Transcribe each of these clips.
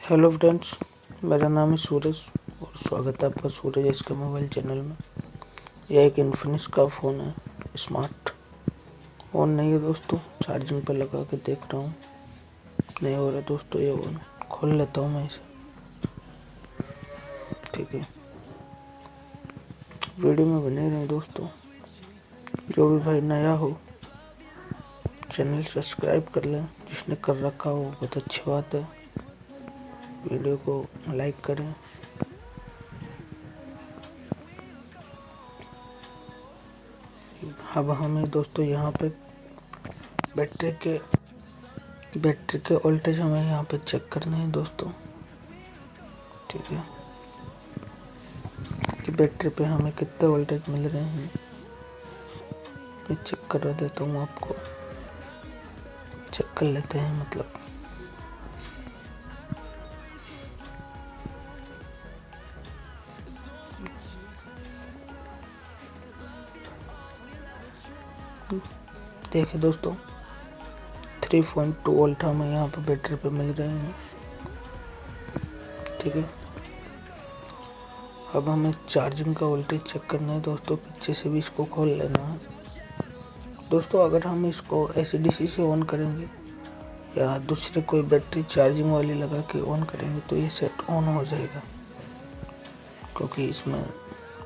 Hello friends, मेरा नाम है सूरज और स्वागत है आपका सूरज इसके मोबाइल चैनल में। यह एक इन्फिनिक्स का फ़ोन है, स्मार्ट। ऑन नहीं है दोस्तों, चार्जिंग पर लगा के देख रहा हूँ, नहीं हो रहा दोस्तों ये ऑन। खोल लेता हूँ मैं इसे, ठीक है। वीडियो में बने रहें दोस्तों। जो भी भाई नया हो चैनल सब्सक्राइब कर लें, जिसने कर रखा हो बहुत अच्छी बात है। वीडियो को लाइक करें। अब हमें दोस्तों यहाँ पे बैटरी के वोल्टेज हमें यहाँ पे चेक करने हैं दोस्तों, ठीक है। कि बैटरी पे हमें कितने वोल्टेज मिल रहे हैं, मैं चेक करा देता हूँ आपको। चेक कर लेते हैं मतलब। देखिए दोस्तों, 3.2 वोल्ट हमें यहाँ पे बैटरी पे मिल रहे हैं, ठीक है। अब हमें चार्जिंग का वोल्टेज चेक करना है दोस्तों। पीछे से भी इसको खोल लेना है दोस्तों। अगर हम इसको AC/DC से ऑन करेंगे या दूसरे कोई बैटरी चार्जिंग वाली लगा के ऑन करेंगे तो ये सेट ऑन हो जाएगा, क्योंकि इसमें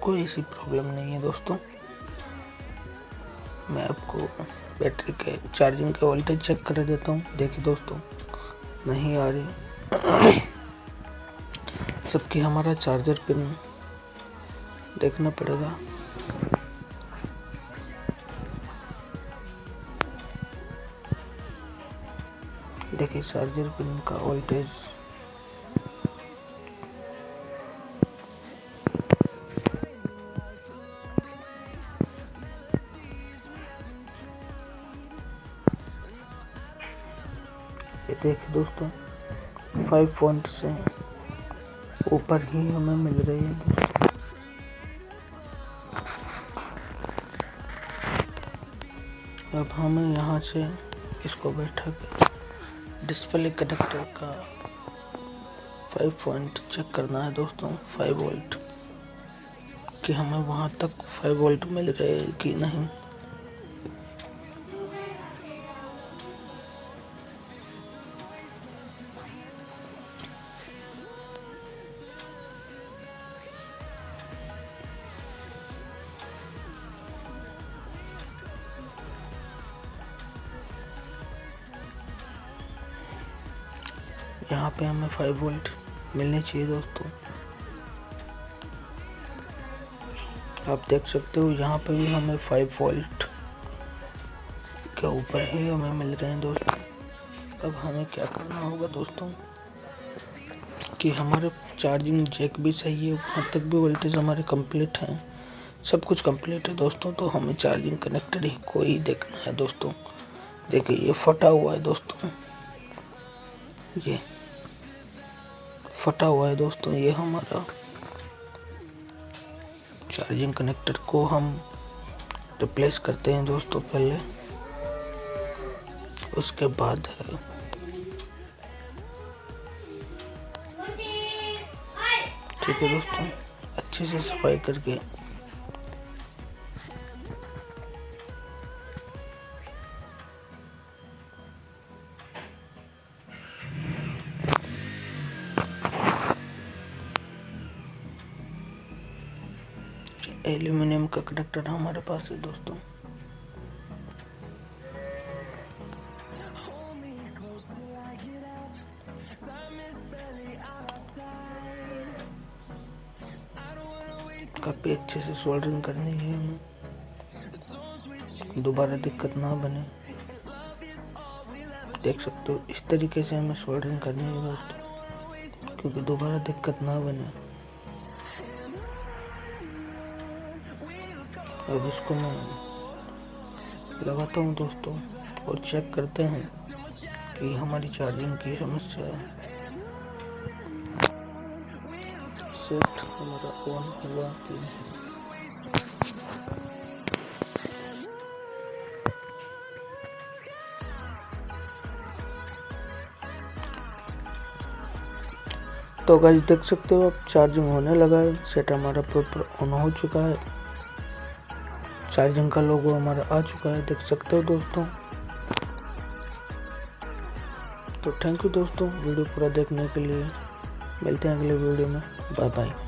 कोई ऐसी प्रॉब्लम नहीं है दोस्तों। मैं आपको बैटरी के चार्जिंग के वोल्टेज चेक कर देता हूँ। देखिए दोस्तों, नहीं आ रही सबकी। हमारा चार्जर पिन देखना पड़ेगा। देखिए चार्जर पिन का वोल्टेज ये देखिए दोस्तों, 5 पॉइंट से ऊपर ही हमें मिल रही है दोस्तों। अब हमें यहाँ से इसको बैठा के डिस्प्ले कनेक्टर का 5 पॉइंट चेक करना है दोस्तों। 5 वोल्ट कि हमें वहाँ तक 5 वोल्ट मिल रहे हैं कि नहीं। यहाँ पे हमें 5 वोल्ट मिलने चाहिए दोस्तों। आप देख सकते हो यहाँ पे भी हमें 5 वोल्ट के ऊपर ही हमें मिल रहे हैं दोस्तों। अब हमें क्या करना होगा दोस्तों कि हमारे चार्जिंग जैक भी सही है, वहाँ तक भी वोल्टेज हमारे कंप्लीट हैं, सब कुछ कंप्लीट है दोस्तों। तो हमें चार्जिंग कनेक्टर ही को ही देखना है दोस्तों। देखिए ये फटा हुआ है दोस्तों, ये फटा हुआ है दोस्तों। ये हमारा चार्जिंग कनेक्टर को हम रिप्लेस करते हैं दोस्तों पहले, उसके बाद है ठीक है दोस्तों। अच्छे से सफाई करके एल्यूमिनियम का कनेक्टर हमारे पास है दोस्तों। काफी अच्छे से सोल्डरिंग करनी है हमें, दोबारा दिक्कत ना बने। देख सकते हो इस तरीके से हमें सोल्डरिंग करनी है दोस्तों, क्योंकि दोबारा दिक्कत ना बने। अब इसको मैं लगाता हूँ दोस्तों और चेक करते हैं कि हमारी चार्जिंग की समस्या है। सेट हमारा ऑन हुआ कि नहीं। तो गाइस देख सकते हो अब चार्जिंग होने लगा है। सेट हमारा प्रॉपर ऑन हो चुका है, चार्जिंग का लोगो हमारा आ चुका है, देख सकते हो दोस्तों। तो थैंक यू दोस्तों वीडियो पूरा देखने के लिए। मिलते हैं अगले वीडियो में, बाय बाय।